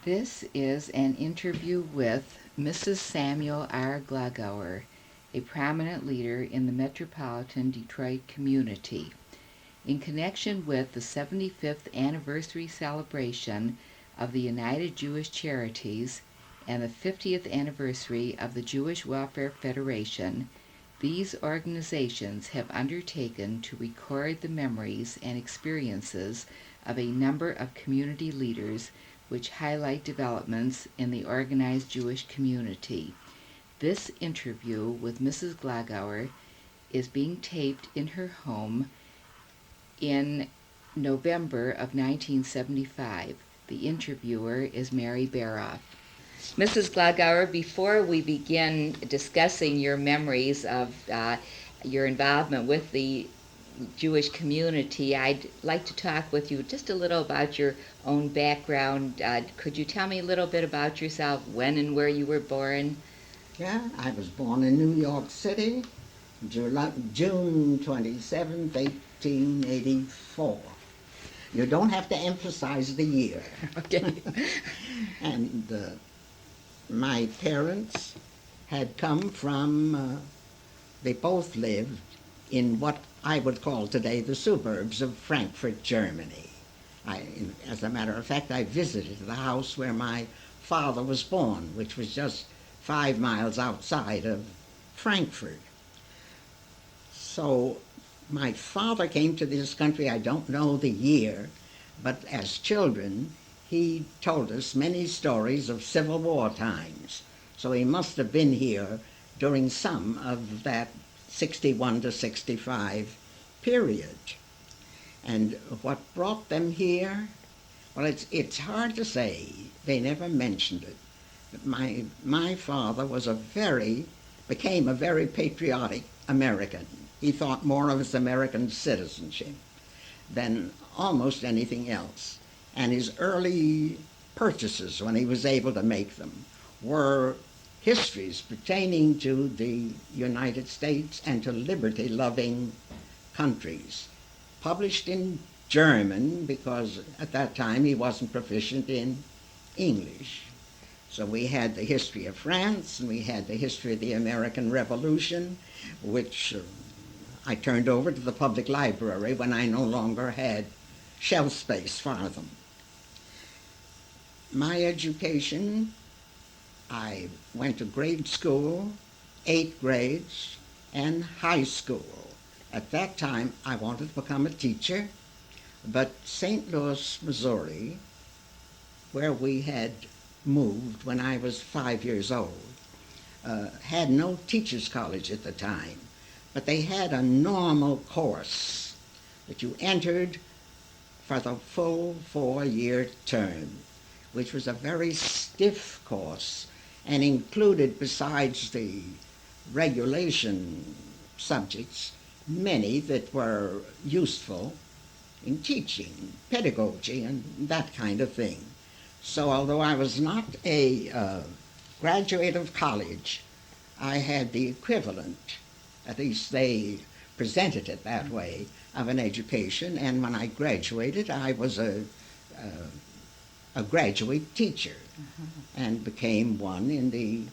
This is an interview with Mrs. Samuel R. Glogower, a prominent leader in the metropolitan Detroit community. In connection with the 75th anniversary celebration of the United Jewish Charities and the 50th anniversary of the Jewish Welfare Federation, these organizations have undertaken to record the memories and experiences of a number of community leaders which highlight developments in the organized Jewish community. This interview with Mrs. Glogower is being taped in her home in November of 1975. The interviewer is Mary Baroff. Mrs. Glogower, before we begin discussing your memories of your involvement with the Jewish community, I'd like to talk with you just a little about your own background. Could you tell me a little bit about yourself, when and where you were born? Yeah, I was born in New York City, June 27th, 1884. You don't have to emphasize the year. Okay. And my parents had come from, they both lived in what I would call today the suburbs of Frankfurt, Germany. As a matter of fact, I visited the house where my father was born, which was just 5 miles outside of Frankfurt. So my father came to this country, I don't know the year, but as children, he told us many stories of Civil War times. So he must have been here during some of that 61 to 65 period. And what brought them here? Well, it's hard to say. They never mentioned it. But my father became a very patriotic American. He thought more of his American citizenship than almost anything else. And his early purchases, when he was able to make them, were histories pertaining to the United States and to liberty-loving countries, published in German because at that time he wasn't proficient in English. So we had the history of France, and we had the history of the American Revolution, which I turned over to the public library when I no longer had shelf space for them. My education, I went to grade school, 8 grades, and high school. At that time, I wanted to become a teacher, but St. Louis, Missouri, where we had moved when I was 5 years old, had no teachers' college at the time, but they had a normal course that you entered for the full 4-year term, which was a very stiff course and included, besides the regulation subjects, many that were useful in teaching, pedagogy, and that kind of thing. So although I was not a graduate of college, I had the equivalent, at least they presented it that way, of an education. And when I graduated, I was a graduate teacher, and became one in the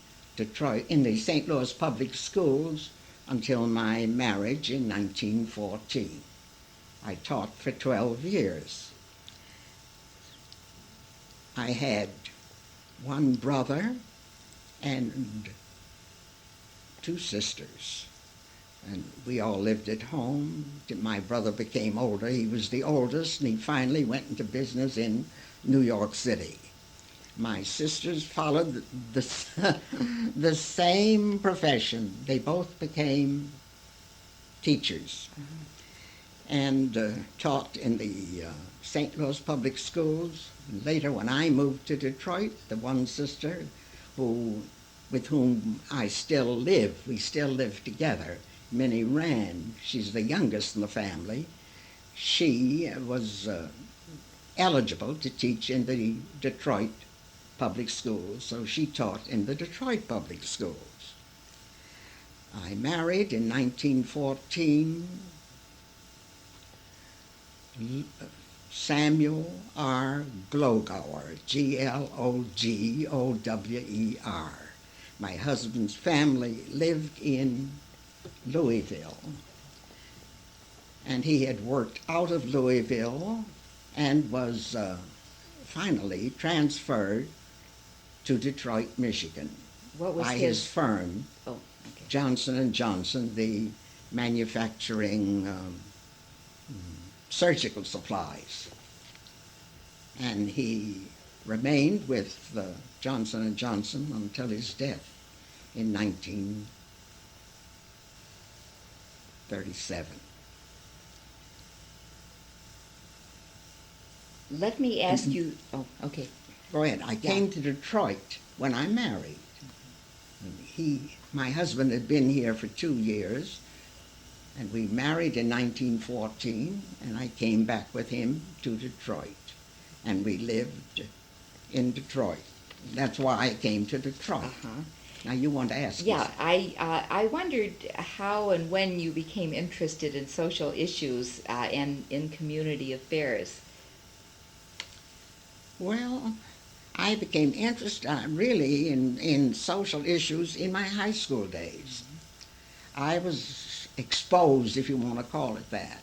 St. Louis public schools until my marriage in 1914. I taught for 12 years. I had one brother and 2 sisters, and we all lived at home. My brother became older. He was the oldest, and he finally went into business in New York City. My sisters followed the same profession. They both became teachers and taught in the St. Louis public schools. And later, when I moved to Detroit, the one sister with whom I still live, we still live together, Minnie Rand, she's the youngest in the family, she was eligible to teach in the Detroit public schools, so she taught in the Detroit public schools. I married in 1914 Samuel R. Glogower, Glogower. My husband's family lived in Louisville, and he had worked out of Louisville and was finally transferred to Detroit, Michigan What was by his firm, Oh, okay. Johnson & Johnson, the manufacturing surgical supplies. And he remained with Johnson & Johnson until his death in 1937. Let me ask you. Oh, okay. Go ahead. I came to Detroit when I married. My husband had been here for 2 years, and we married in 1914, and I came back with him to Detroit, and we lived in Detroit. That's why I came to Detroit. Uh-huh. Now you want to ask? Yeah, us. I wondered how and when you became interested in social issues and in community affairs. Well, I became interested really in social issues in my high school days. I was exposed, if you want to call it that,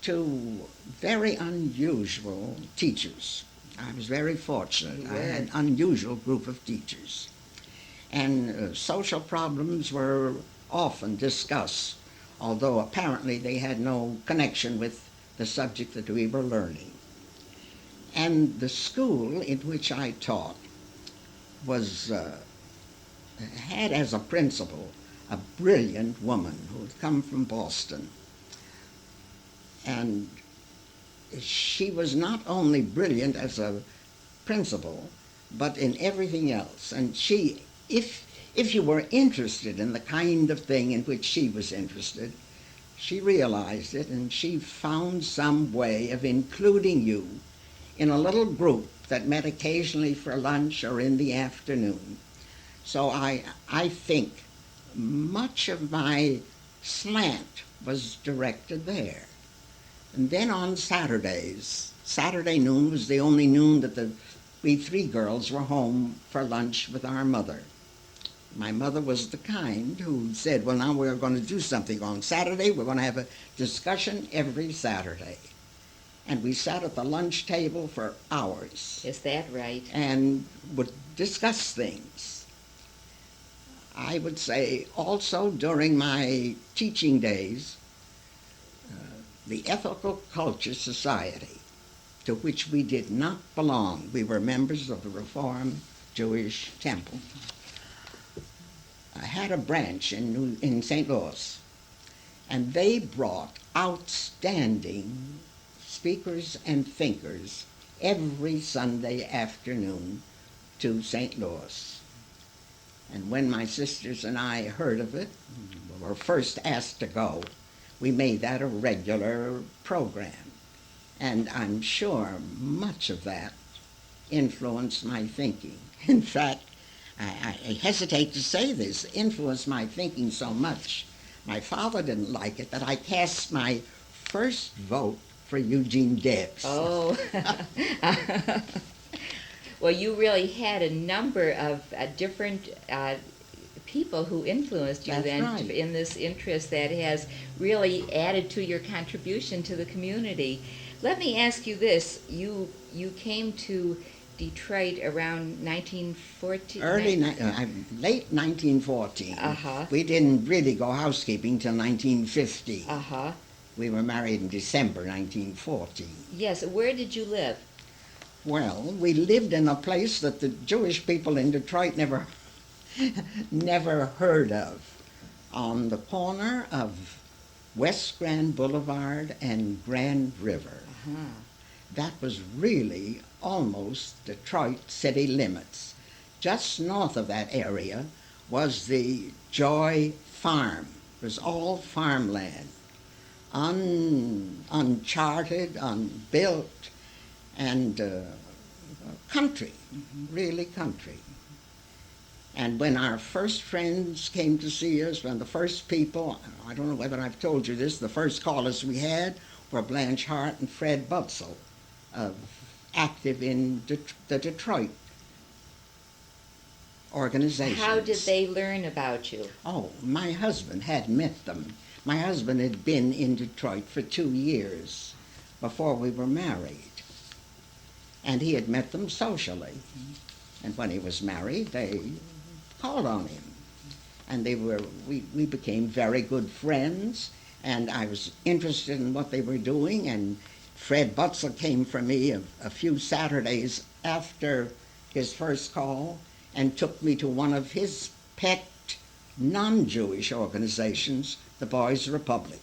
to very unusual teachers. I was very fortunate. I had an unusual group of teachers. And social problems were often discussed, although apparently they had no connection with the subject that we were learning. And the school in which I taught had as a principal a brilliant woman who had come from Boston. And she was not only brilliant as a principal, but in everything else. And she, if you were interested in the kind of thing in which she was interested, she realized it, and she found some way of including you in a little group that met occasionally for lunch or in the afternoon. So I think much of my slant was directed there. And then on Saturdays, Saturday noon was the only noon that we 3 girls were home for lunch with our mother. My mother was the kind who said, well, now we're going to do something on Saturday. We're going to have a discussion every Saturday. And we sat at the lunch table for hours. Is that right? And would discuss things. I would say also during my teaching days, the Ethical Culture Society, to which we did not belong. We were members of the Reformed Jewish Temple. I had a branch in St. Louis, and they brought outstanding speakers and thinkers every Sunday afternoon to St. Louis. And when my sisters and I heard of it, were first asked to go, we made that a regular program. And I'm sure much of that influenced my thinking. In fact, I hesitate to say this, influenced my thinking so much. My father didn't like it, that I cast my first vote for Eugene Debs. Oh. Well, you really had a number of different people who influenced you. That's then right. In this interest that has really added to your contribution to the community. Let me ask you this. You came to Detroit around 1914? Late 1914. Uh-huh. We didn't really go housekeeping till 1950. Uh-huh. We were married in December 1914. Yes. Where did you live? Well, we lived in a place that the Jewish people in Detroit never heard of, on the corner of West Grand Boulevard and Grand River. Uh-huh. That was really almost Detroit city limits. Just north of that area was the Joy Farm. It was all farmland, uncharted, unbuilt, and country, really country. And when our first friends came to see us, when the first people, I don't know whether I've told you this, the first callers we had were Blanche Hart and Fred Butzel, active in the Detroit organizations. How did they learn about you? Oh, my husband had met them. My husband had been in Detroit for 2 years before we were married. And he had met them socially. And when he was married, they called on him. And we became very good friends, and I was interested in what they were doing, and Fred Butzel came for me a few Saturdays after his first call and took me to one of his pet non-Jewish organizations, the Boys' Republic.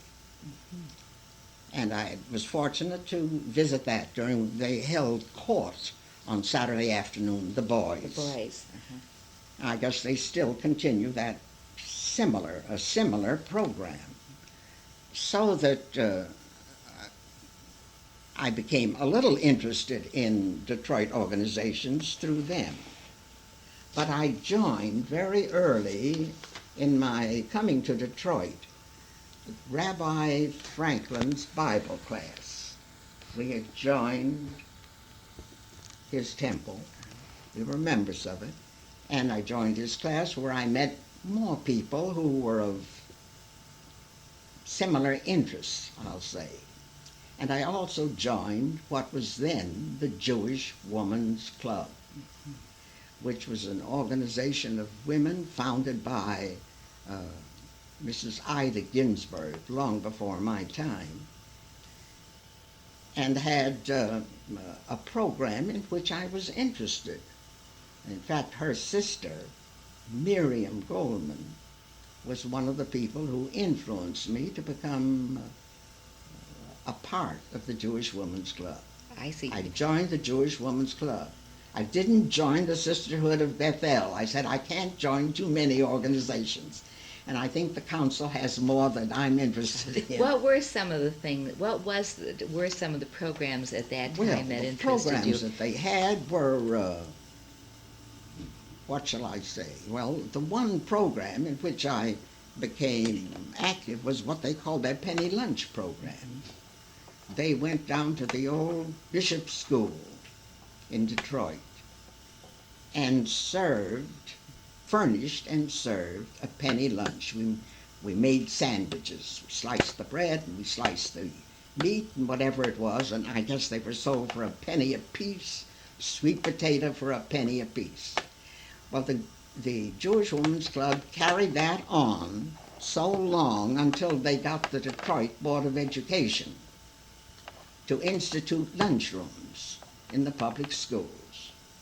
And I was fortunate to visit that they held court on Saturday afternoon, the boys. The boys. I guess they still continue that a similar program. So that I became a little interested in Detroit organizations through them. But I joined very early in my coming to Detroit Rabbi Franklin's Bible class. We had joined his temple. We were members of it. And I joined his class where I met more people who were of similar interests, I'll say. And I also joined what was then the Jewish Woman's Club, which was an organization of women founded by Mrs. Ida Ginsburg long before my time, and had a program in which I was interested. In fact, her sister, Miriam Goldman, was one of the people who influenced me to become a part of the Jewish Women's Club. I see. I joined the Jewish Women's Club. I didn't join the Sisterhood of Bethel. I said, I can't join too many organizations. And I think the council has more than I'm interested in. What were some of the things, were some of the programs at that time that interested you? The programs that they had were, what shall I say? Well, the one program in which I became active was what they called their penny lunch program. They went down to the old Bishop School in Detroit and furnished and served a penny lunch. We made sandwiches. We sliced the bread and we sliced the meat and whatever it was, and I guess they were sold for a penny apiece, sweet potato for a penny apiece. Well, the Jewish Women's Club carried that on so long until they got the Detroit Board of Education to institute lunchrooms in the public schools.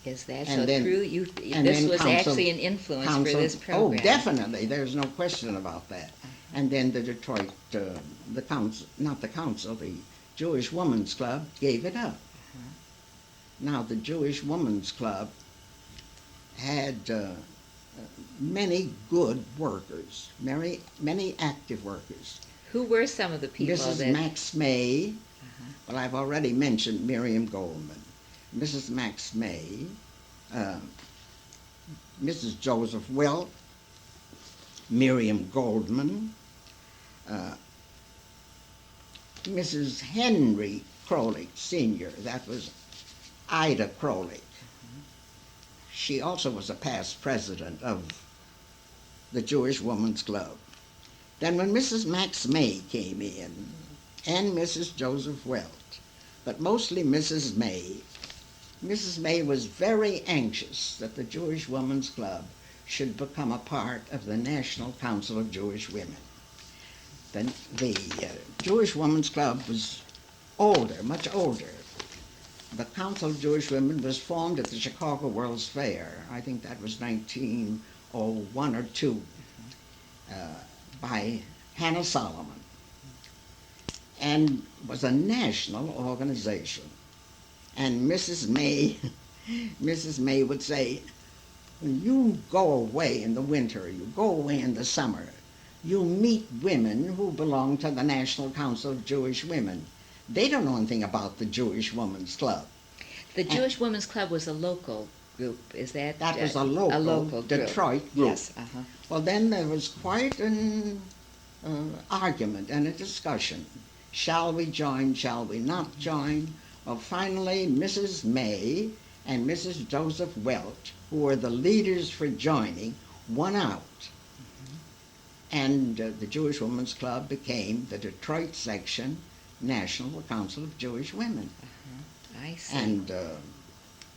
Is that And so then- true? This was actually an influence for this program. Oh, definitely. There's no question about that. And then the Detroit, the Jewish Women's Club gave it up. Now, the Jewish Women's Club had many good workers, many active workers. Who were some of the people Mrs. Max May, well, I've already mentioned Miriam Goldman. Mrs. Max May, Mrs. Joseph Wilt, Miriam Goldman, Mrs. Henry Krolik, Sr., that was Ida Krolik. She also was a past president of the Jewish Women's Club. Then when Mrs. Max May came in, and Mrs. Joseph Wilt, but mostly Mrs. May was very anxious that the Jewish Women's Club should become a part of the National Council of Jewish Women. The Jewish Women's Club was older, much older. The Council of Jewish Women was formed at the Chicago World's Fair. I think that was 1901 or 2, by Hannah Solomon, and was a national organization. And Mrs. May would say, when you go away in the winter, you go away in the summer, you meet women who belong to the National Council of Jewish Women. They don't know anything about the Jewish Women's Club. The Jewish Women's Club was a local group, is that? That was a local Detroit group. Yes. Well, then there was quite an argument and a discussion. Shall we join? Shall we not join? Well, finally, Mrs. May and Mrs. Joseph Welch, who were the leaders for joining, won out. And the Jewish Women's Club became the Detroit Section National Council of Jewish Women. I see. And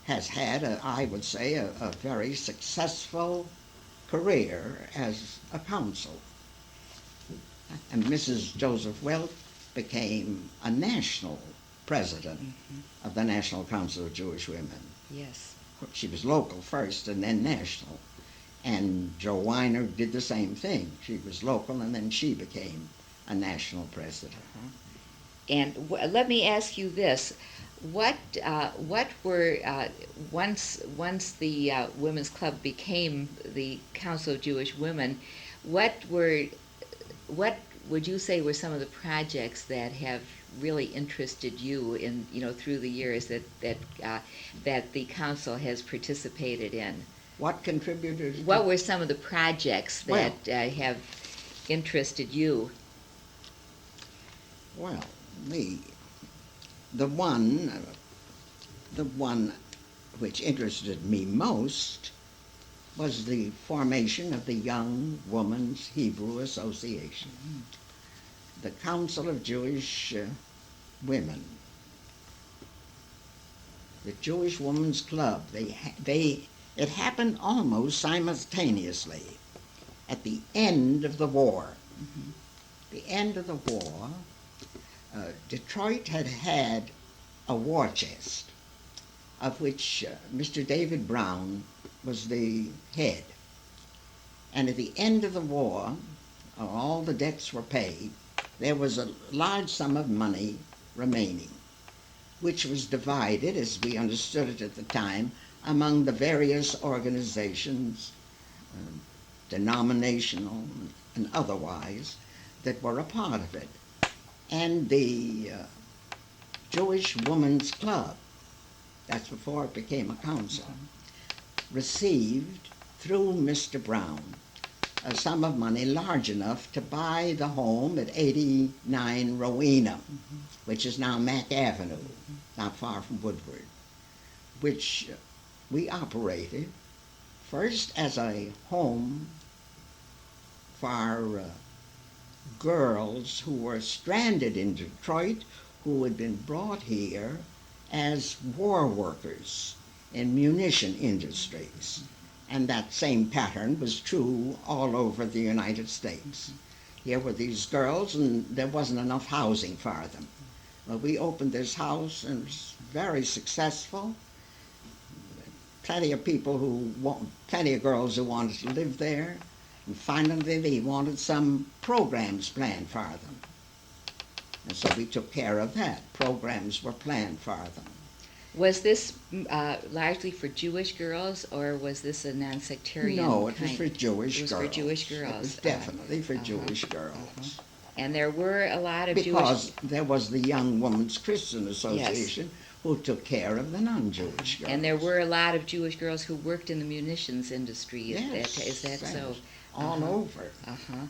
has had, I would say, a very successful career as a council. And Mrs. Joseph Welch became a national president of the National Council of Jewish Women. Yes. She was local first and then national. And Joe Weiner did the same thing. She was local and then she became a national president. And let me ask you this: what were once the Women's Club became the Council of Jewish Women? What would you say were some of the projects that have really interested you in through the years that the council has participated in? What contributed? What were some of the projects that have interested you? Well, the one which interested me most was the formation of the Young Women's Hebrew Association, the Council of Jewish Women, the Jewish Women's Club. It happened almost simultaneously at the end of the war. The end of the war, Detroit had had a war chest, of which Mr. David Brown was the head. And at the end of the war, all the debts were paid. There was a large sum of money remaining, which was divided, as we understood it at the time, among the various organizations, denominational and otherwise, that were a part of it. And the Jewish Women's Club, that's before it became a council, received, through Mr. Brown, a sum of money large enough to buy the home at 89 Rowena, which is now Mack Avenue, not far from Woodward, which we operated first as a home for girls who were stranded in Detroit, who had been brought here as war workers in munition industries. And that same pattern was true all over the United States. Here were these girls, and there wasn't enough housing for them. Well, we opened this house, and it was very successful. Plenty of girls who wanted to live there, and finally they wanted some programs planned for them. And so we took care of that. Programs were planned for them. Was this largely for Jewish girls, or was this a non-sectarian No, it was for Jewish girls. It was for Jewish girls. It was definitely for Jewish girls. And there were a lot of because there was the Young Women's Christian Association, who took care of the non-Jewish girls. And there were a lot of Jewish girls who worked in the munitions industry. Yes, Is that so? All over.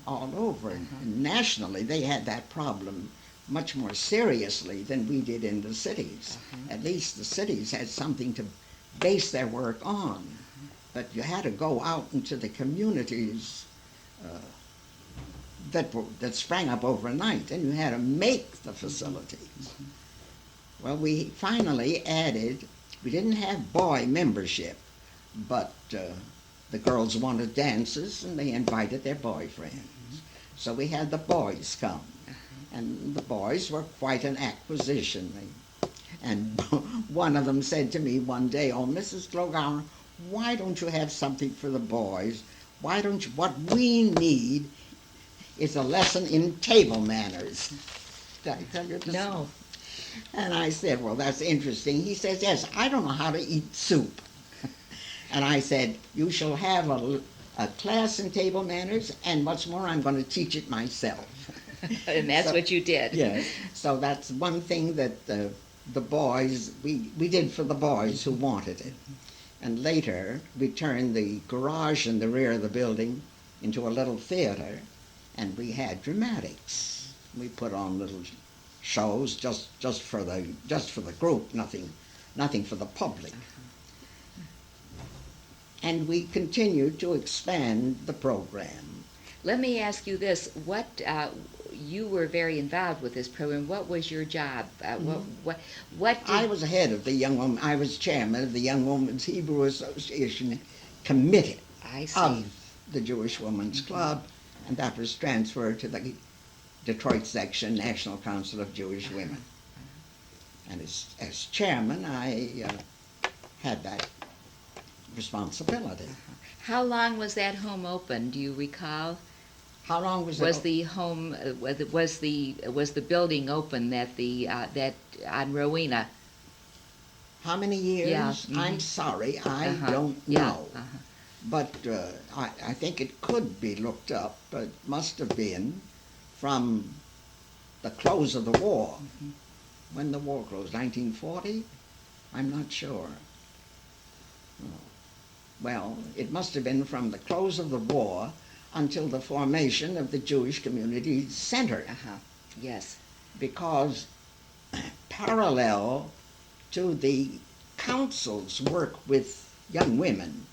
All over. And nationally, they had that problem much more seriously than we did in the cities. At least the cities had something to base their work on. But you had to go out into the communities that sprang up overnight, and you had to make the facilities. Well, we finally added, we didn't have boy membership, but the girls wanted dances, and they invited their boyfriends. So we had the boys come. And the boys were quite an acquisition. And one of them said to me one day, "Oh, Mrs. Glogower, why don't you have something for the boys? Why don't you? What we need is a lesson in table manners." Did I tell you this? No. And I said, "Well, that's interesting." He says, "Yes, I don't know how to eat soup." And I said, "You shall have a class in table manners, and what's more, I'm going to teach it myself." And that's what you did. Yes. So that's one thing that the boys, we did for the boys who wanted it. And later, we turned the garage in the rear of the building into a little theater, and we had dramatics. We put on little shows just for the group, nothing for the public. And we continued to expand the program. Let me ask you this: you were very involved with this program. What was your job? What did... I was head of the Young Woman. I was chairman of the Young Women's Hebrew Association committee I see. of the Jewish Women's Club, and that was transferred to the Detroit section, National Council of Jewish Women. And as chairman, I had that responsibility. How long was that home open? Do you recall? How long was it? Was the home was the building open that on Rowena? How many years? Yeah. I'm sorry, I don't Yeah. know. But I think it could be looked up, but it must have been from the close of the war. When the war closed, 1940? I'm not sure. Oh. Well, it must have been from the close of the war until the formation of the Jewish Community Center. Yes. Because parallel to the council's work with young women,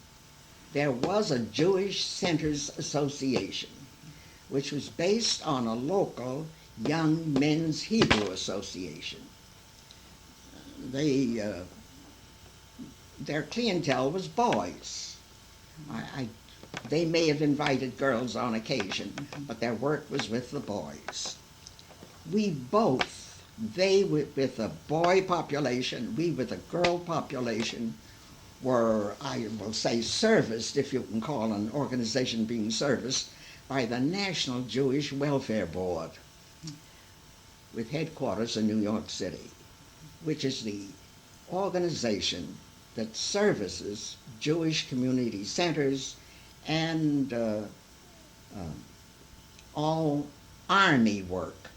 there was a Jewish Centers Association, which was based on a local Young Men's Hebrew Association. Their clientele was boys. They may have invited girls on occasion, but their work was with the boys. They with the boy population, we with the girl population, were, I will say, serviced, if you can call an organization being serviced, by the National Jewish Welfare Board, with headquarters in New York City, which is the organization that services Jewish community centers and all army work,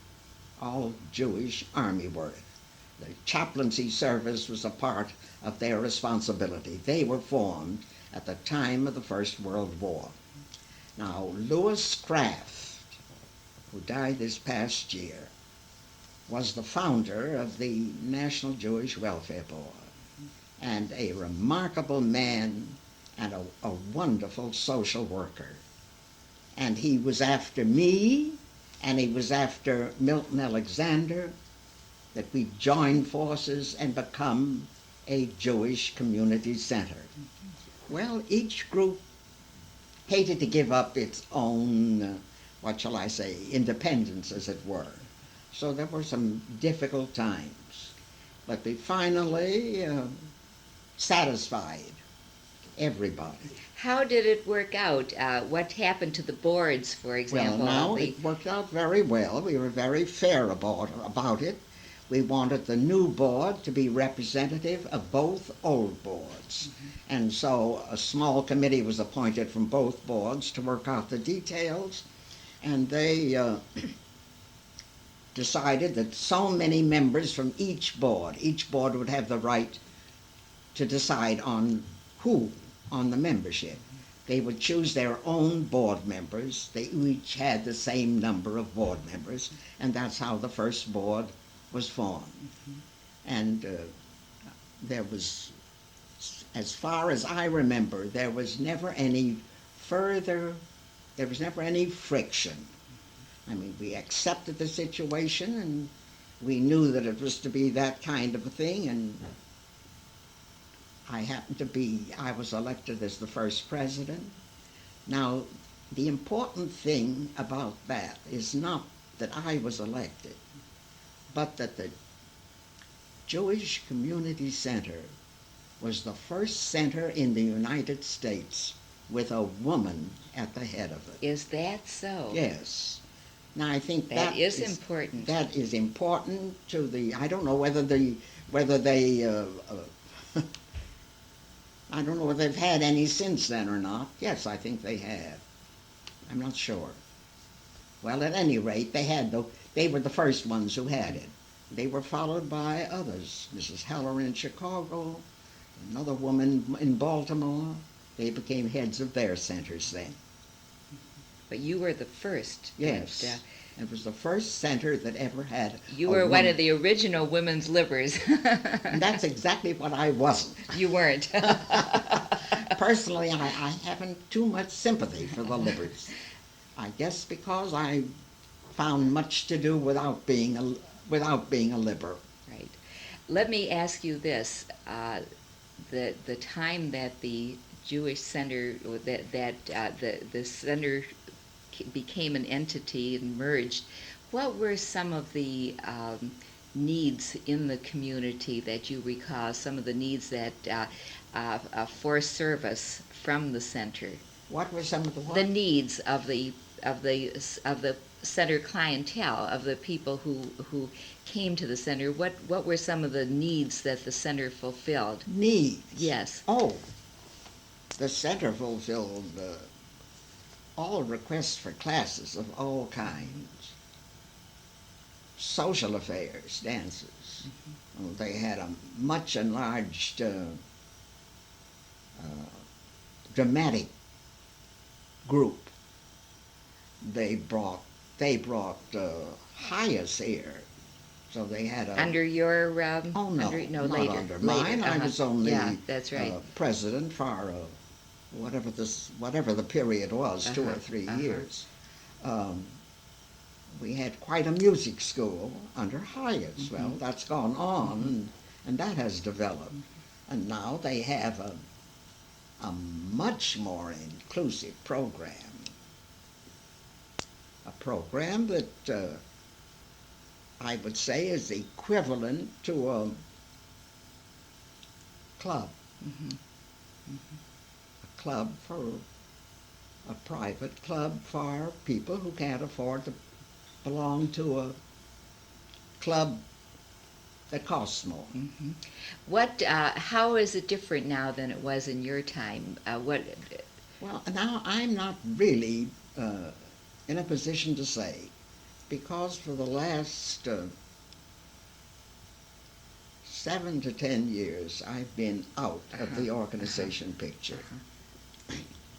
all Jewish army work. The chaplaincy service was a part of their responsibility. They were formed at the time of the First World War. Now, Louis Kraft, who died this past year, was the founder of the National Jewish Welfare Board, and a remarkable man and a wonderful social worker. And he was after me, and he was after Milton Alexander, that we join forces and become a Jewish community center. Well, each group hated to give up its own, what shall I say, independence, as it were. So there were some difficult times. But we finally satisfied everybody. How did it work out? What happened to the boards, for example? Well, now it worked out very well. We were very fair about it. We wanted the new board to be representative of both old boards. And so a small committee was appointed from both boards to work out the details. And they decided that so many members from each board would have the right to decide on who on the membership. They would choose their own board members. They each had the same number of board members, and that's how the first board was formed. And there was, as far as I remember, there was never any friction. I mean, we accepted the situation, and we knew that it was to be that kind of a thing, and I was elected as the first president. Now, the important thing about that is not that I was elected, but that the Jewish Community Center was the first center in the United States with a woman at the head of it. Is that so? Yes. Now, I think that is important. That is important to the, I don't know whether they I don't know whether they've had any since then or not. Yes, I think they have. I'm not sure. Well, at any rate, they were the first ones who had it. They were followed by others. Mrs. Heller in Chicago, another woman in Baltimore. They became heads of their centers then. But you were the first. Yes. It was the first center that ever had You a were one woman. of the original women's livers. And that's exactly what I wasn't. You weren't. Personally, I haven't too much sympathy for the livers. I guess because I found much to do without being a liver. Right. Let me ask you this: the time that the Jewish Center, the center became an entity and merged, what were some of the needs in the community that you recall? Some of the needs that for service from the center. What were some of the what? The needs of the center clientele, of the people who came to the center. What were some of the needs that the center fulfilled? Needs? Yes. Oh, the center fulfilled all requests for classes of all kinds. Social affairs, dances. Well, they had a much enlarged dramatic group. They brought Hyas here, so they had a Under your oh no, not later. Under mine. I was only that's right. President for whatever the period was, 2 or 3 years. We had quite a music school under Hyas. Well, that's gone on, and that has developed, and now they have a much more inclusive program. A program that I would say is equivalent to a club. A club for a private club for people who can't afford to belong to a club that costs more. How is it different now than it was in your time? Well, now I'm not really in a position to say, because for the last 7 to 10 years I've been out of the organization picture.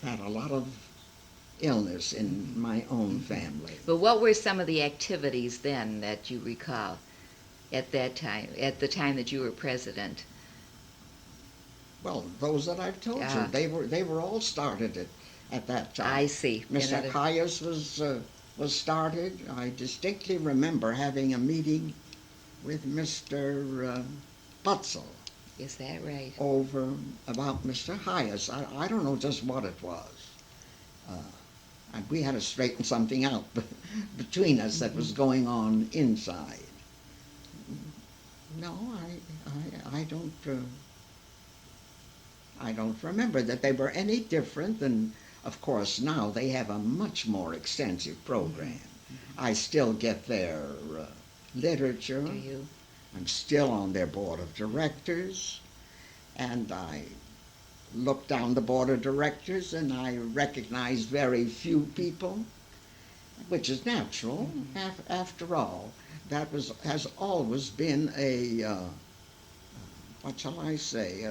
Had a lot of illness in my own family. But what were some of the activities then that you recall at that time, at the time that you were president? Well, those that I've told you, they were all started at that time. I see. Mr. Hyas was started. I distinctly remember having a meeting with Mr. Butzel. Is that right? Over about Mr. Hyas. I don't know just what it was. And we had to straighten something out between us that was going on inside. No, I don't remember that they were any different than, of course, now they have a much more extensive program. I still get their literature. Do you? I'm still on their board of directors, and I look down the board of directors and I recognize very few people, which is natural. After all, that has always been a what shall I say?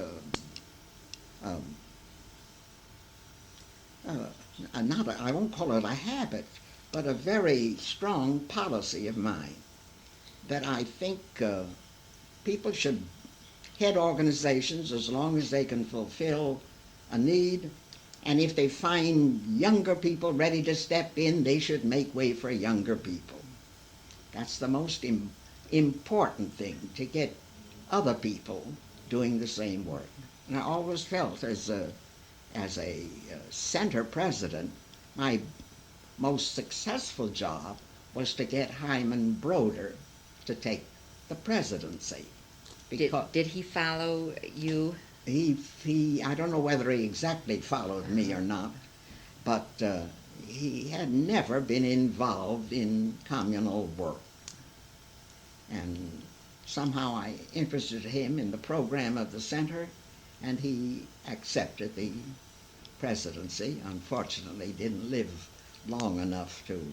I won't call it a habit, but a very strong policy of mine, that I think people should head organizations as long as they can fulfill a need, and if they find younger people ready to step in, they should make way for younger people. That's the most important thing, to get other people doing the same work. And I always felt as a center president, my most successful job was to get Hyman Broder to take the presidency. Did he follow you? He I don't know whether he exactly followed me or not, but he had never been involved in communal work. And somehow I interested him in the program of the center, and he accepted the presidency. Unfortunately, didn't live long enough to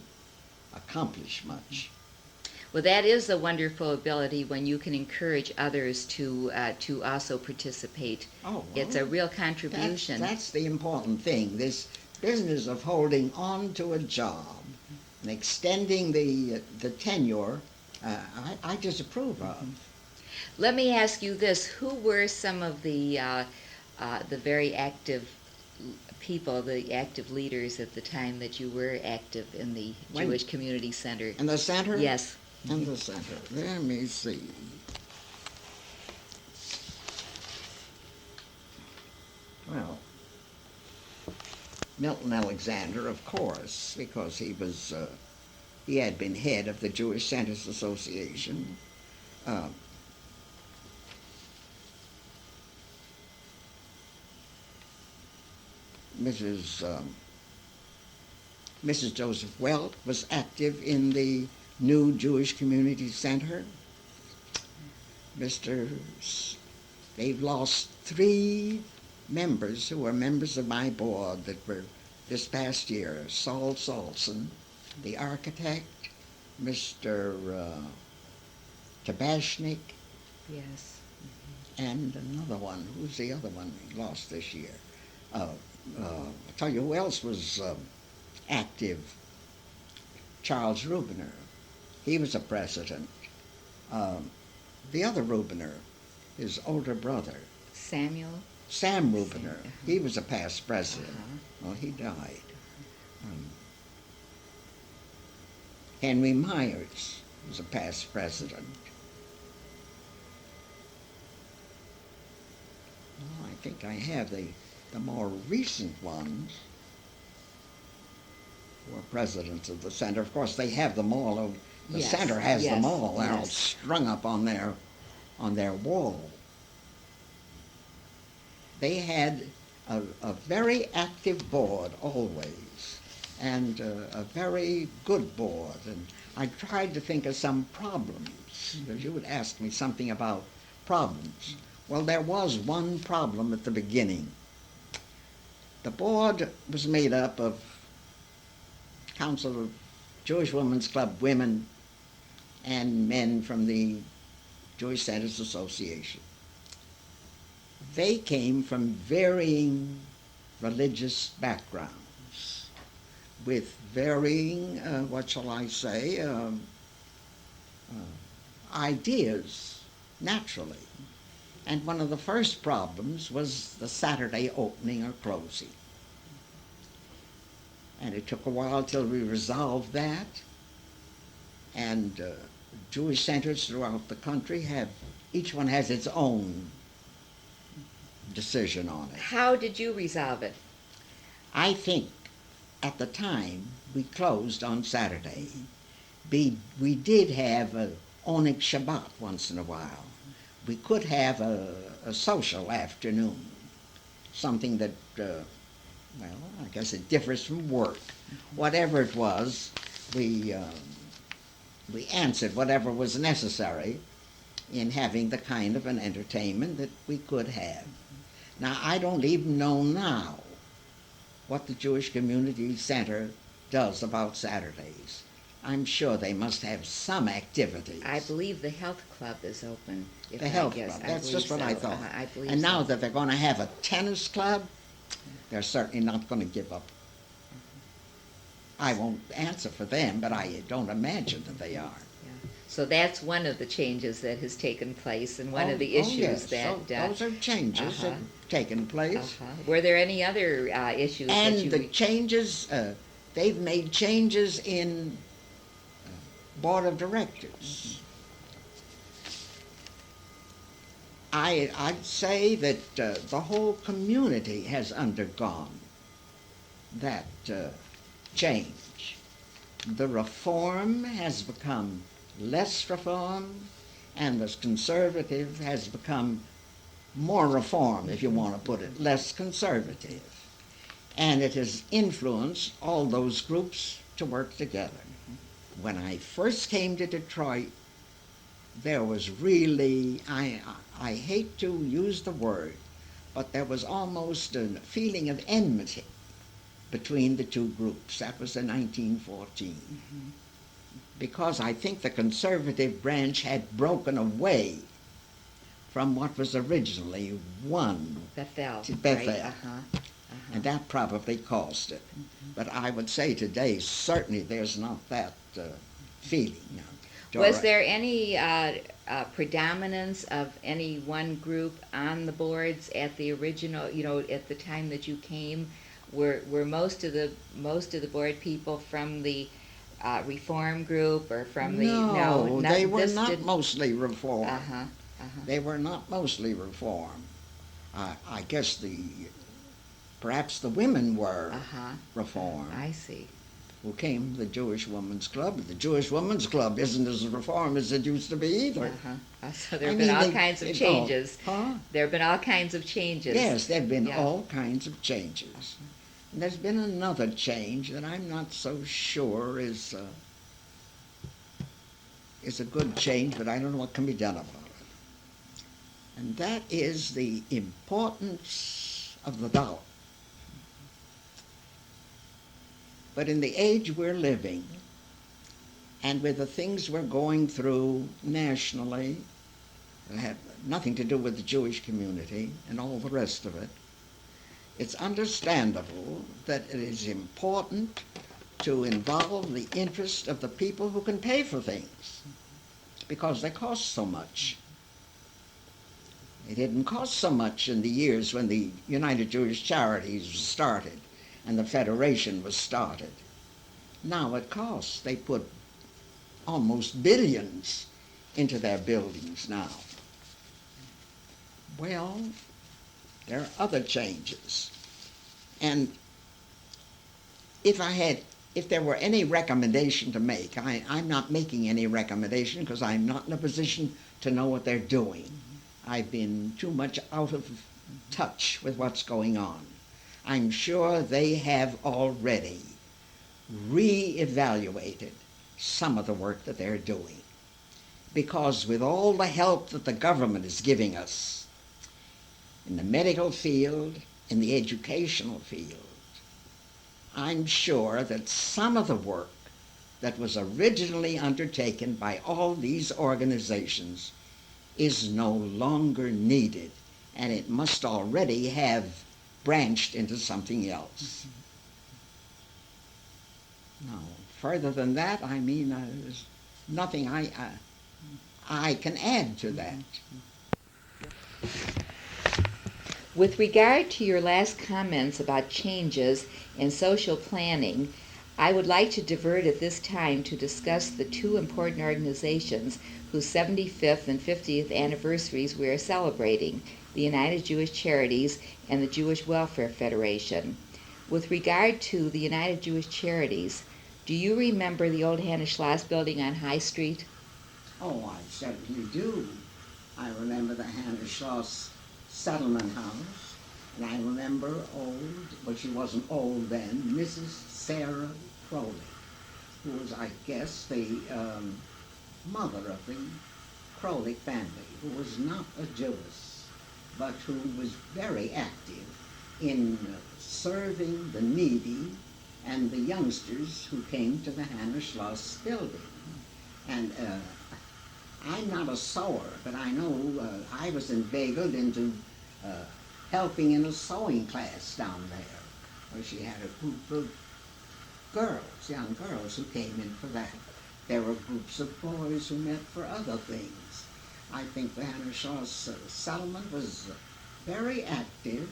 accomplish much. Well, that is a wonderful ability when you can encourage others to also participate. Oh, well, it's a real contribution. That's the important thing. This business of holding on to a job and extending the tenure, I disapprove of. Let me ask you this: who were some of the very active people, the active leaders at the time that you were active in the When- Jewish Community Center? In the center? Yes. In the center. Let me see. Well, Milton Alexander, of course, because he had been head of the Jewish Centers Association. Uh, Mrs. Joseph Welt was active in the new Jewish Community Center. They've lost 3 members who were members of my board that were this past year. Saul Salson, the architect, Mr. Tabashnik, Yes. and another one. Who's the other one we lost this year? I'll tell you who else was active. Charles Rubiner. He was a president. The other Rubiner, his older brother, Samuel? Sam Rubiner, he was a past president. Well, he died. Henry Myers was a past president. Well, I think I have the more recent ones who are presidents of the center. Of course, they have them all. The Yes, center has them yes, all. They're all yes. strung up on their wall. They had a very active board always, and a very good board. And I tried to think of some problems, because you would ask me something about problems. Well, there was one problem at the beginning. The board was made up of Council of Jewish Women's Club women and men from the Jewish Centers Association. They came from varying religious backgrounds, with varying, ideas, naturally. And one of the first problems was the Saturday opening or closing. And it took a while till we resolved that. And Jewish centers throughout the country each one has its own decision on it. How did you resolve it? I think at the time we closed on Saturday. We did have a Onyx Shabbat once in a while. We could have a social afternoon, something that, I guess it differs from work. Whatever it was, we answered whatever was necessary in having the kind of an entertainment that we could have. Now, I don't even know now what the Jewish Community Center does about Saturdays. I'm sure they must have some activities. I believe the health club is open. The health club, that's just what I thought. I believe And now so. that they're going to have a tennis club, they're certainly not going to give up. I won't answer for them, but I don't imagine that they are. So that's one of the changes that has taken place, and one of the Oh, issues yes. that... So those are changes that have taken place. Were there any other issues that And you... the changes, they've made changes in board of directors. I'd say that the whole community has undergone that change. The reform has become less reform, and the conservative has become more reform, if you want to put it, less conservative. And it has influenced all those groups to work together. When I first came to Detroit, there was really, I hate to use the word, but there was almost a feeling of enmity between the two groups. That was in 1914. Because I think the conservative branch had broken away from what was originally one. Bethel. Bethel. Right? and that probably caused it. But I would say today, certainly there's not that feeling now. Was there any predominance of any one group on the boards at the original, at the time that you came? Were most of the board people from the reform group or from the no, they were not mostly reform. Uh-huh. They were not mostly reform. I guess perhaps the women were reform. I see. Who came the Jewish Women's Club. The Jewish Women's Club isn't as reform as it used to be either. So there have been all kinds of changes. There have been all kinds of changes. Yes, there have been all kinds of changes. And there's been another change that I'm not so sure is a good change, but I don't know what can be done about it. And that is the importance of the dollar. But in the age we're living, and with the things we're going through nationally, that have nothing to do with the Jewish community and all the rest of it, it's understandable that it is important to involve the interest of the people who can pay for things, because they cost so much. They didn't cost so much in the years when the United Jewish Charities started and the Federation was started. Now it costs. They put almost billions into their buildings now. Well, there are other changes. And if there were any recommendation to make, I'm not making any recommendation because I'm not in a position to know what they're doing. I've been too much out of touch with what's going on. I'm sure they have already re-evaluated some of the work that they're doing. Because with all the help that the government is giving us in the medical field, in the educational field, I'm sure that some of the work that was originally undertaken by all these organizations is no longer needed, and it must already have branched into something else. No, further than that, there's nothing I can add to that. With regard to your last comments about changes in social planning, I would like to divert at this time to discuss the two important organizations whose 75th and 50th anniversaries we are celebrating, the United Jewish Charities and the Jewish Welfare Federation. With regard to the United Jewish Charities, do you remember the old Hannah Schloss building on High Street? Oh, I certainly do. I remember the Hannah Schloss settlement house, and I remember she wasn't old then, Mrs. Sarah Crowley, who was, I guess, the mother of the Crowley family, who was not a Jewess, but who was very active in serving the needy and the youngsters who came to the Hannah Schloss building. And I'm not a sewer, but I know I was inveigled into helping in a sewing class down there, where she had a group of girls, young girls, who came in for that. There were groups of boys who met for other things. I think the Hannah Schloss settlement was very active,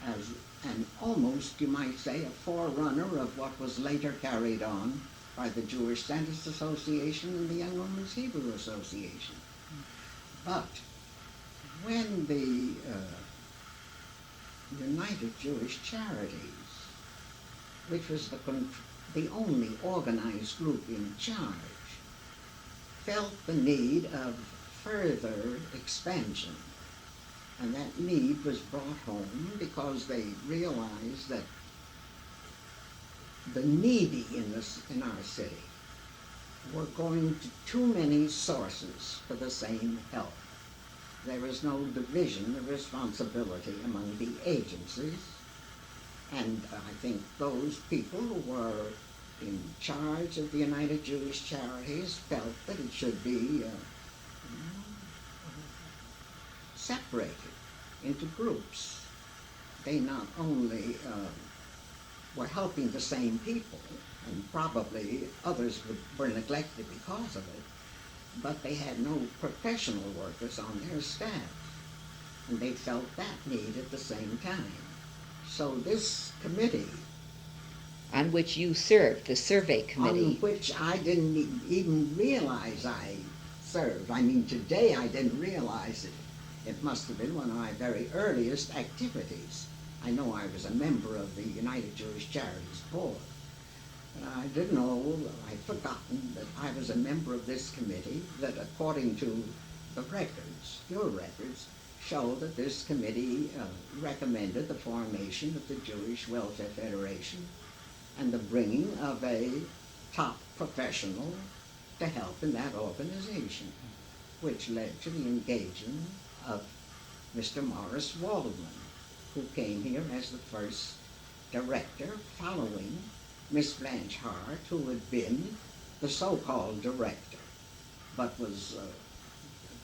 and almost, you might say, a forerunner of what was later carried on by the Jewish Dentists Association and the Young Women's Hebrew Association. But when the United Jewish Charities, which was the only organized group in charge, felt the need of further expansion, and that need was brought home because they realized that the needy in our city were going to too many sources for the same help. There was no division of responsibility among the agencies, and I think those people who were in charge of the United Jewish Charities felt that it should be separated into groups. they not only were helping the same people, and probably others were neglected because of it, but they had no professional workers on their staff, and they felt that need at the same time. So this committee, On which you served, the survey committee. on which I didn't even realize I served. I mean, today I didn't realize it. It must have been one of my very earliest activities. I know I was a member of the United Jewish Charities Board. But I didn't know, I'd forgotten that I was a member of this committee, that according to the records, your records, show that this committee recommended the formation of the Jewish Welfare Federation and the bringing of a top professional to help in that organization, which led to the engagement of Mr. Morris Waldman, who came here as the first director following Miss Blanche Hart, who had been the so-called director, but was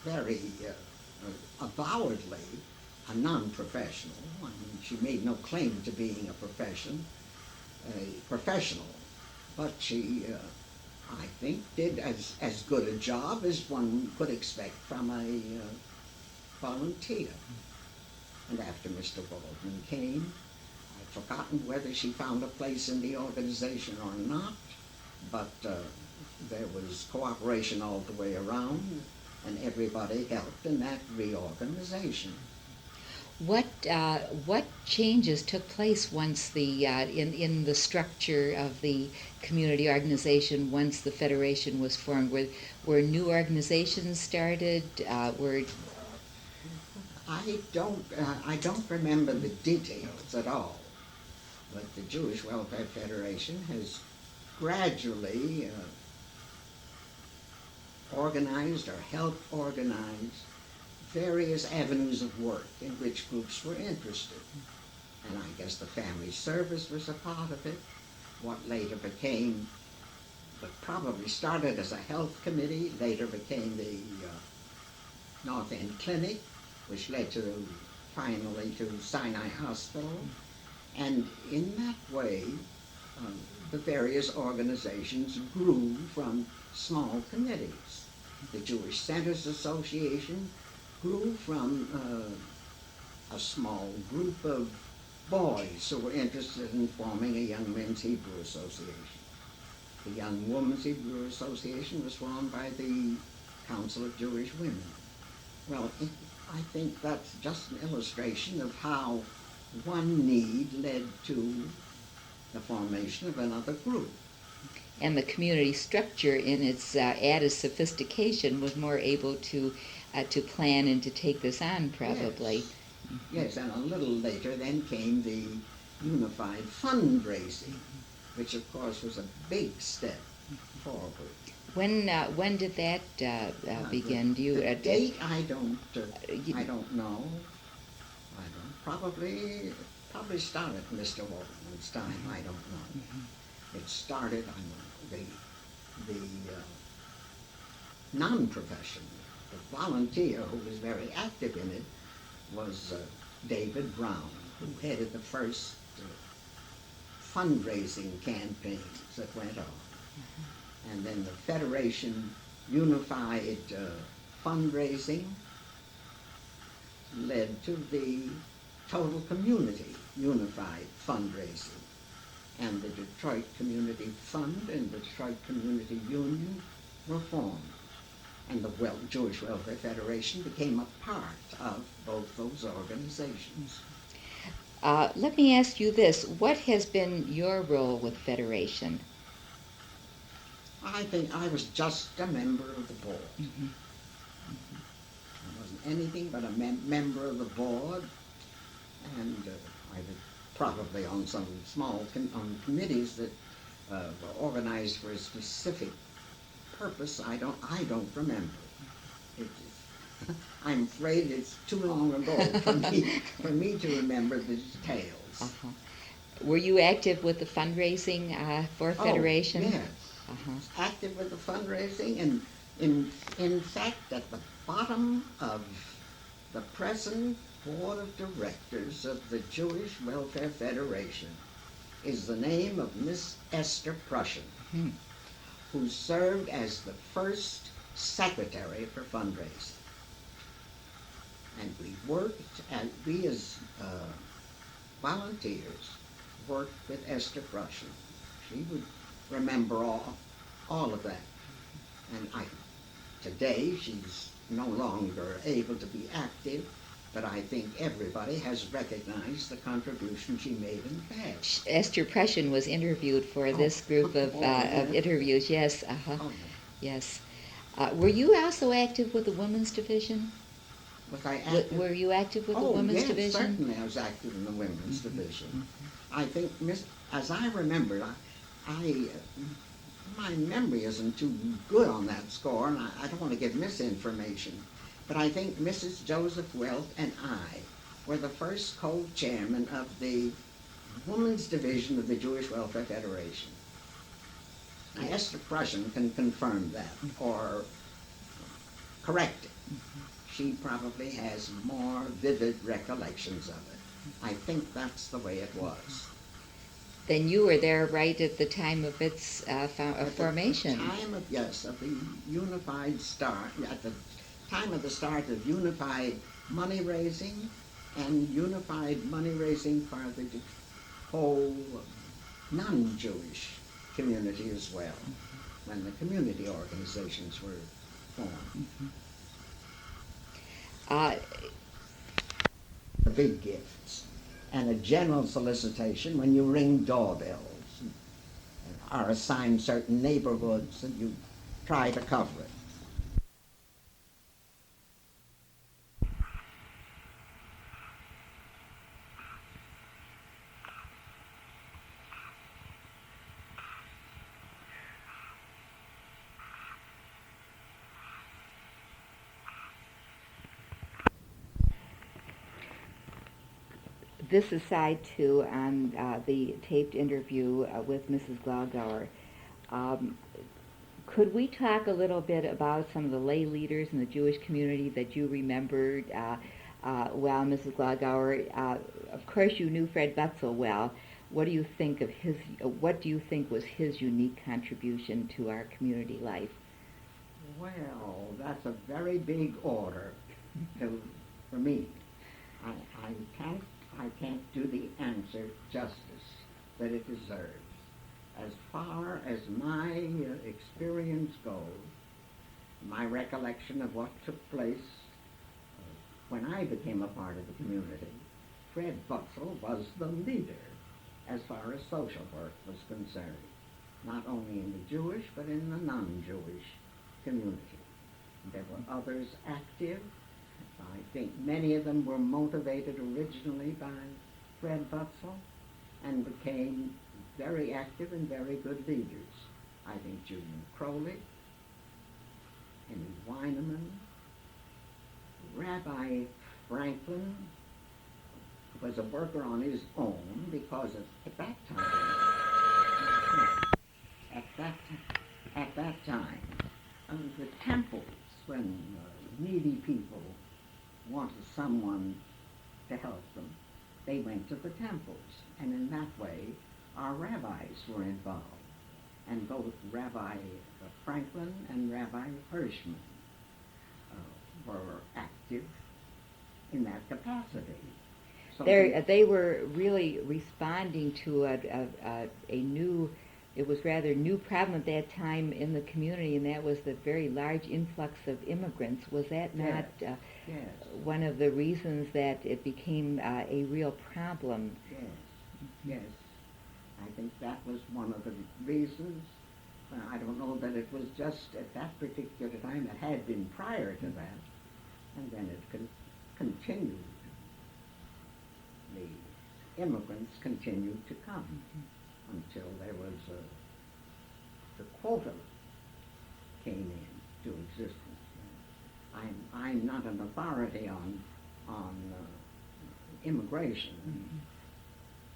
very avowedly a non-professional. I mean, she made no claim to being a professional, but she, I think, did as good a job as one could expect from a volunteer. And after Mr. Waldman came, I've forgotten whether she found a place in the organization or not, but there was cooperation all the way around, and everybody helped in that reorganization. What changes took place once the in the structure of the community organization once the federation was formed? Were new organizations started? I don't remember the details at all, but the Jewish Welfare Federation has gradually organized or helped organize various avenues of work in which groups were interested. And I guess the family service was a part of it. What later became, but probably started as a health committee, later became the North End Clinic, which led to finally to Sinai Hospital. And in that way, the various organizations grew from small committees. The Jewish Centers Association grew from a small group of boys who were interested in forming a Young Men's Hebrew Association. The Young Women's Hebrew Association was formed by the Council of Jewish Women. Well, I think that's just an illustration of how one need led to the formation of another group. And the community structure, in its added sophistication, was more able to plan and to take this on, probably. Yes. Yes, and a little later then came the unified fundraising, which of course was a big step forward. When did that begin? Do you the date? I don't know. Probably started Mr. Waldman's time. I don't know. Mm-hmm. It started on the non-professional, the volunteer who was very active in it was David Brown, who headed the first fundraising campaigns that went on. Mm-hmm. And then the Federation unified fundraising led to the total community unified fundraising. And the Detroit Community Fund and the Detroit Community Union were formed. And the Jewish Welfare Federation became a part of both those organizations. Let me ask you this. What has been your role with Federation? I think I was just a member of the board. Mm-hmm. I wasn't anything but a member of the board, and I was probably on some small committees that were organized for a specific purpose. I don't remember. I'm afraid it's too long ago for me to remember the details. Uh-huh. Were you active with the fundraising for Federation? Oh, yes. Uh-huh. Active with the fundraising, and in fact, at the bottom of The present Board of Directors of the Jewish Welfare Federation is the name of Miss Esther Prussian, who served as the first secretary for fundraising. And we as volunteers worked with Esther Prussian. She would remember all of that. And today she's no longer able to be active, but I think everybody has recognized the contribution she made in the past. Esther Prussian was interviewed for this group of interviews. Yes, yes. Were you also active with the women's division? Was I active? Were you active with the women's division? Oh, yes, certainly I was active in the women's division. I think, as I remember, my memory isn't too good on that score, and I don't want to give misinformation, but I think Mrs. Joseph Welt and I were the first co-chairmen of the women's division of the Jewish Welfare Federation. Now, Esther Prussian can confirm that or correct it. She probably has more vivid recollections of it. I think that's the way it was. Then you were there right at the time of its formation. At the time of the unified start, at the time of the start of unified money raising and unified money raising for the whole non-Jewish community as well, when the community organizations were formed. The big gifts and a general solicitation when you ring doorbells and are assigned certain neighborhoods and you try to cover it. This aside too on the taped interview with Mrs. Glogower. Could we talk a little bit about some of the lay leaders in the Jewish community that you remembered well, Mrs. Glogower? Of course, you knew Fred Butzel well. What do you think of his? What do you think was his unique contribution to our community life? Well, that's a very big order for me. I can't do the answer justice that it deserves. As far as my experience goes, my recollection of what took place when I became a part of the community, Fred Butzel was the leader as far as social work was concerned, not only in the Jewish but in the non-Jewish community. There were others active. I think many of them were motivated originally by Fred Butzel and became very active and very good leaders. I think Julian Crowley, Henry Weineman, Rabbi Franklin was a worker on his own because at that time, the temples, when needy people wanted someone to help them, they went to the temples. And in that way, our rabbis were involved. And both Rabbi Franklin and Rabbi Hirschman were active in that capacity. So they were really responding to a new, it was rather new problem at that time in the community, and that was the very large influx of immigrants. Was that not yes. One of the reasons that it became a real problem? Yes. I think that was one of the reasons. I don't know that it was just at that particular time. It had been prior to that, and then it continued. The immigrants continued to come until there was the quota came into existence. I'm not an authority on immigration,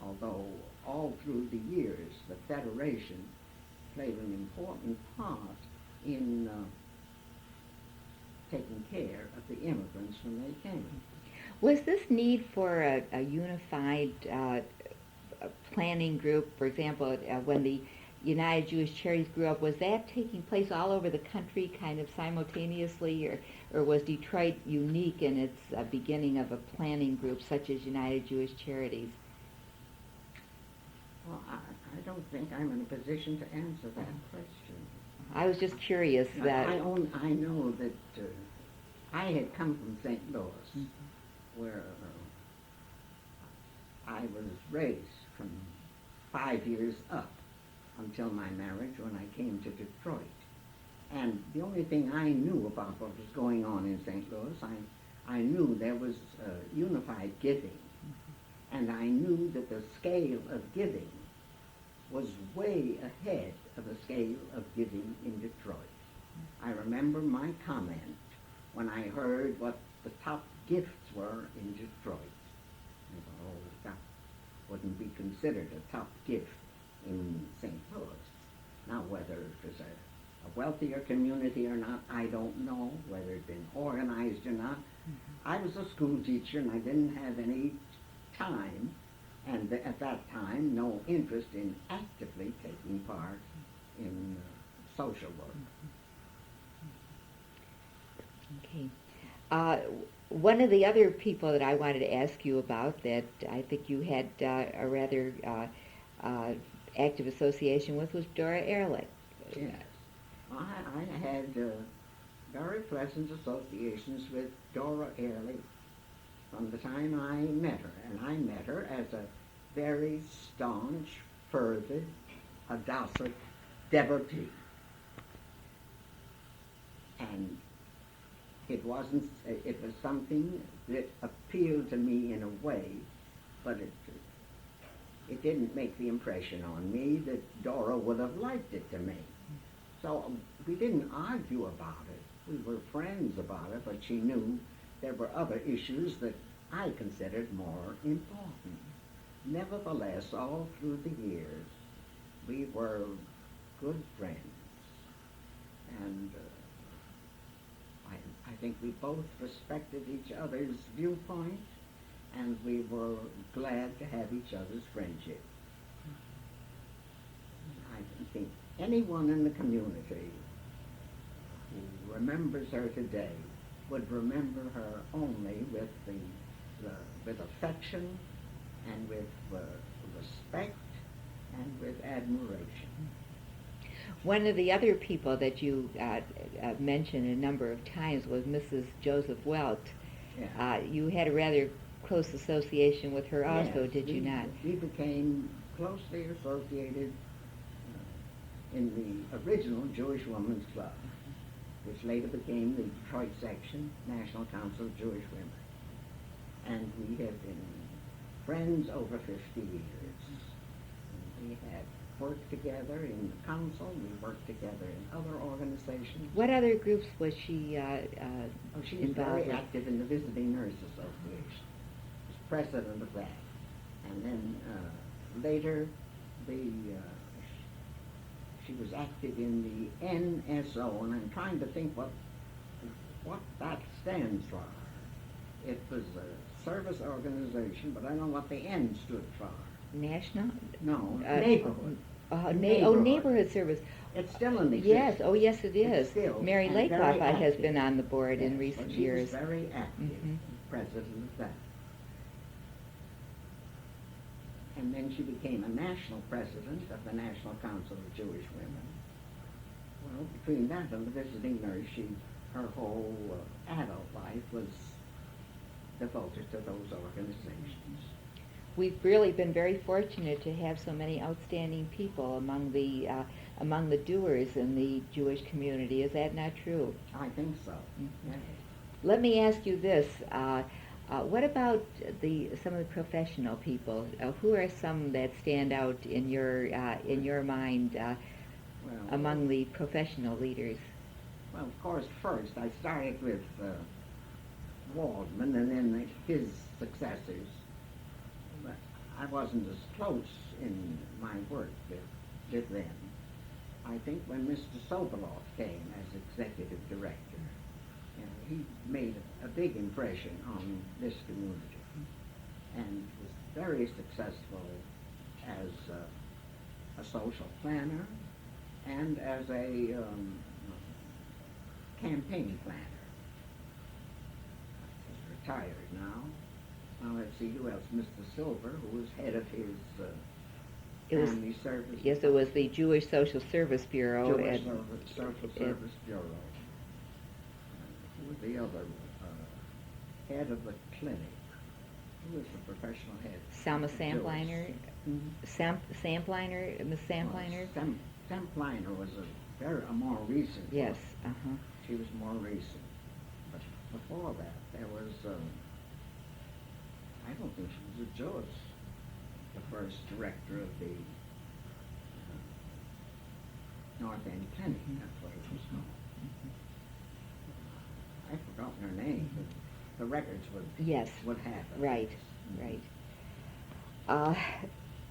although all through the years the Federation played an important part in taking care of the immigrants when they came. Was this need for a unified planning group, for example, when the United Jewish Charities grew up, was that taking place all over the country kind of simultaneously, or was Detroit unique in its beginning of a planning group such as United Jewish Charities? Well, I don't think I'm in a position to answer that question. I was just curious that... I know that I had come from St. Louis, where I was raised from 5 years up until my marriage when I came to Detroit. And the only thing I knew about what was going on in St. Louis, I knew there was unified giving. And I knew that the scale of giving was way ahead of the scale of giving in Detroit. I remember my comment when I heard what the top gifts were in Detroit. I thought, oh, that wouldn't be considered a top gift in St. Louis. Now, whether it was a wealthier community or not, I don't know. Whether it had been organized or not. I was a school teacher and I didn't have any time, and at that time, no interest in actively taking part in social work. Okay. One of the other people that I wanted to ask you about that I think you had a rather active association with was Dora Ehrlich. Yes. I had very pleasant associations with Dora Ehrlich from the time I met her, and I met her as a very staunch, fervid, docile devotee. And it was something that appealed to me in a way, but it didn't make the impression on me that Dora would have liked it to me. So we didn't argue about it. We were friends about it, but she knew there were other issues that I considered more important. Nevertheless, all through the years, we were good friends. And I think we both respected each other's viewpoint, and we were glad to have each other's friendship. I think anyone in the community who remembers her today would remember her only with with affection and with respect and with admiration. One of the other people that you mentioned a number of times was Mrs. Joseph Welt. Yeah. You had a rather close association with her also, Yes, did you not? We became closely associated in the original Jewish Women's Club, which later became the Detroit section, National Council of Jewish Women. And we have been friends over 50 years. And we have worked together in the council, we worked together in other organizations. What other groups was she She was involved very with? active in the Visiting Nurse Association. Was president of that. And then later, she was active in the NSO, and I'm trying to think what that stands for. It was a service organization, but I don't know what the N stood for. National? No, neighborhood. Neighborhood service. It's still in existence. Yes, oh yes it is. Still, Mary and Lakoff very has active. been on the board in Yes, recent but years. She was very active, Mhm. president of that. And then she became a national president of the National Council of Jewish Women. Well, between that and the visiting nurse, her whole adult life was devoted to those organizations. We've really been very fortunate to have so many outstanding people among the doers in the Jewish community. Is that not true? I think so. Mhm. Yes. Let me ask you this. What about some of the professional people? Who are some that stand out in your mind Well, among the professional leaders? Well, of course, first I started with Waldman and then his successors. But I wasn't as close in my work with them. I think when Mr. Sobolov came as executive director, he made a big impression on this community and was very successful as a social planner and as a campaign planner. He's retired now. Now let's see who else. Mr. Silver, who was head of his family service. Yes, it was the Jewish Social Service Bureau. Jewish Social Service Bureau. Who was the other head of the clinic? Who was the professional head? Selma Sampliner. Sampliner, Miss Sampliner. Sampliner was a more recent. Yes. She was more recent. But before that, there was. I don't think she was a Jewish. The first director of the North End Clinic. That's what it was called. I've forgotten her name, but the records would have it. Right, right.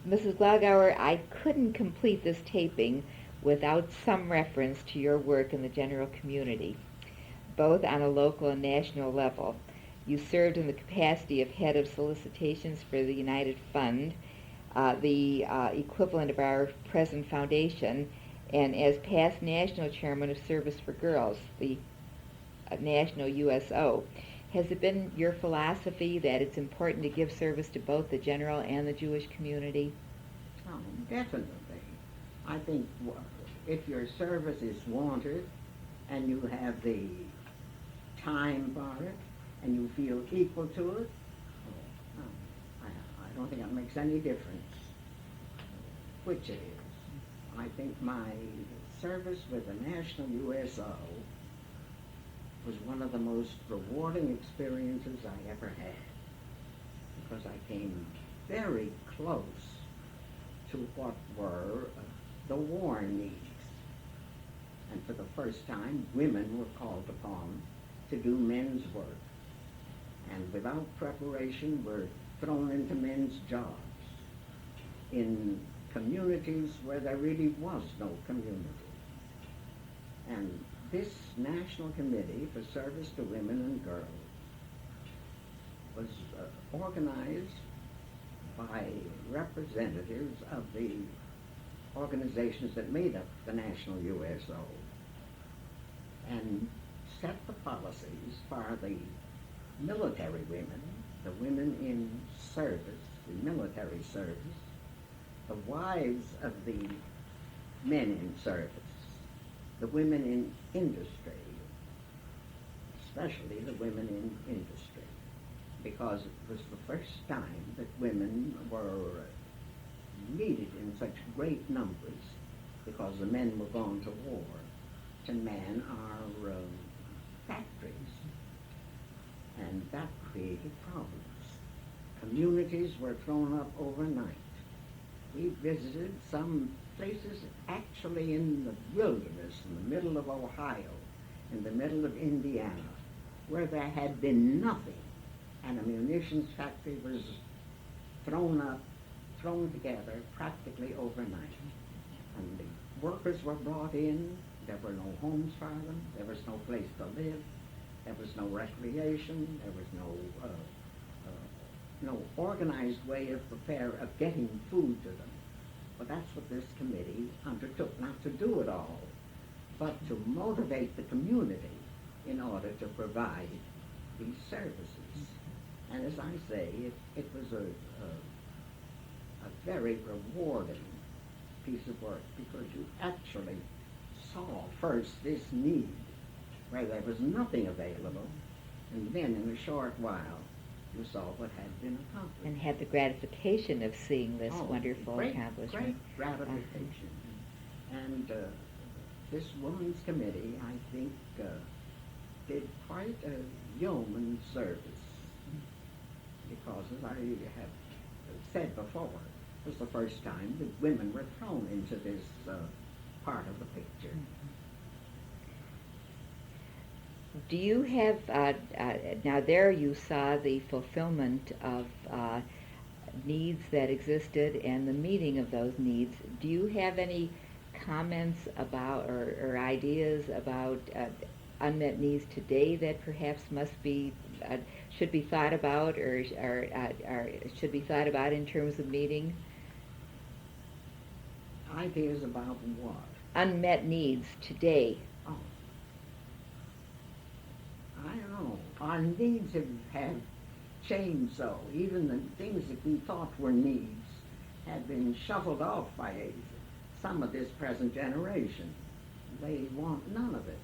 Mrs. Glogower, I couldn't complete this taping without some reference to your work in the general community, both on a local and national level. You served in the capacity of head of solicitations for the United Fund, the equivalent of our present foundation, and as past national chairman of Service for Girls, the national USO. Has it been your philosophy that it's important to give service to both the general and the Jewish community? Oh, definitely. I think if your service is wanted and you have the time for it and you feel equal to it, I don't think it makes any difference which it is. I think my service with the National USO was one of the most rewarding experiences I ever had, because I came very close to what were the war needs. And for the first time, women were called upon to do men's work. And without preparation, were thrown into men's jobs in communities where there really was no community. And this National Committee for Service to Women and Girls was organized by representatives of the organizations that made up the National USO and set the policies for the military women, the women in service, the military service, the wives of the men in service, the women in industry, especially the women in industry, because it was the first time that women were needed in such great numbers, because the men were going to war to man our factories, and that created problems. Communities were thrown up overnight. We visited some places actually in the wilderness, in the middle of Ohio, in the middle of Indiana, where there had been nothing, and a munitions factory was thrown together practically overnight. And the workers were brought in, there were no homes for them, there was no place to live, there was no recreation, there was no organized way of getting food to them. But that's what this committee undertook, not to do it all, but to motivate the community in order to provide these services. And as I say, it was a very rewarding piece of work, because you actually saw first this need where there was nothing available, and then in a short while you saw what had been accomplished. And had the gratification of seeing this wonderful accomplishment. Great gratification. And this Women's Committee, I think, did quite a yeoman service, because, as I have said before, it was the first time that women were thrown into this part of the picture. Do you have, now there you saw the fulfillment of needs that existed and the meeting of those needs. Do you have any comments about or ideas about unmet needs today that perhaps must be should be thought about, or should be thought about in terms of meeting? Ideas about what? Unmet needs today. Oh, I don't know. Our needs have changed so. Even the things that we thought were needs have been shuffled off by some of this present generation. They want none of it.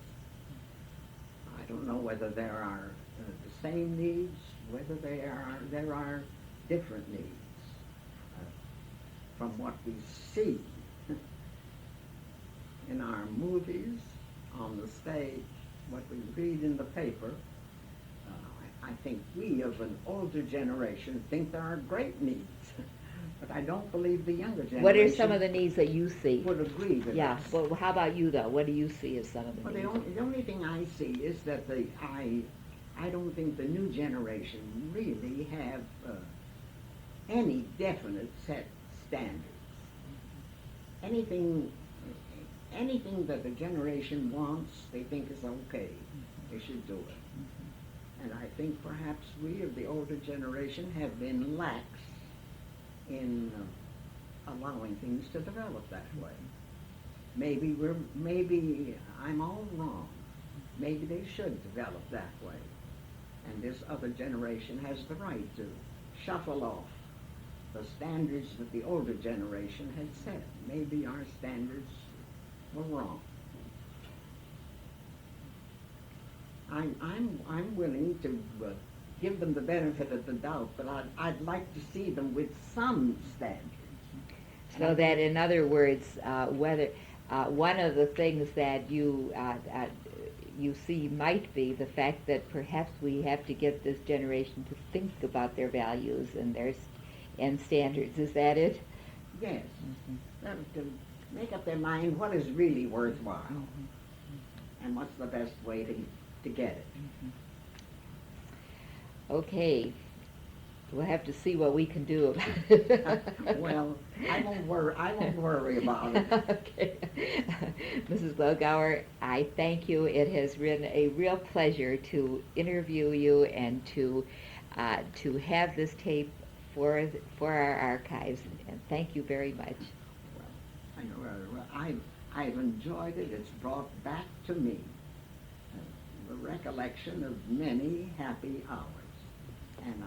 I don't know whether there are the same needs, whether there are different needs. From what we see in our movies, on the stage, what we read in the paper, I think we of an older generation think there are great needs. But I don't believe the younger generation. What are some of the needs that you see? Would agree with Yeah. us. Well, how about you though? What do you see as some of the Well, needs? the only thing I see is that I don't think the new generation really have any definite set standards. Anything that the generation wants, they think is okay. They should do it. And I think perhaps we of the older generation have been lax in allowing things to develop that way. Maybe I'm all wrong. Maybe they should develop that way. And this other generation has the right to shuffle off the standards that the older generation had set. Maybe our standards were wrong. I'm willing to give them the benefit of the doubt, but I'd like to see them with some standards. So that, in other words, whether one of the things that you see might be the fact that perhaps we have to get this generation to think about their values and and standards. Is that it? Yes. To make up their mind what is really worthwhile and what's the best way to get it. Okay. We'll have to see what we can do about it. Well, I won't worry about it. Okay. Mrs. Glogower, I thank you. It has been a real pleasure to interview you and to have this tape for our archives. And thank you very much. Well, I've enjoyed it. It's brought back to me the recollection of many happy hours, and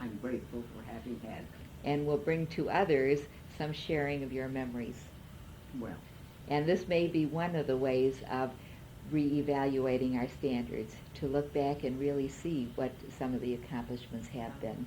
I'm grateful for having had them. And will bring to others some sharing of your memories. Well, and this may be one of the ways of reevaluating our standards, to look back and really see what some of the accomplishments have been.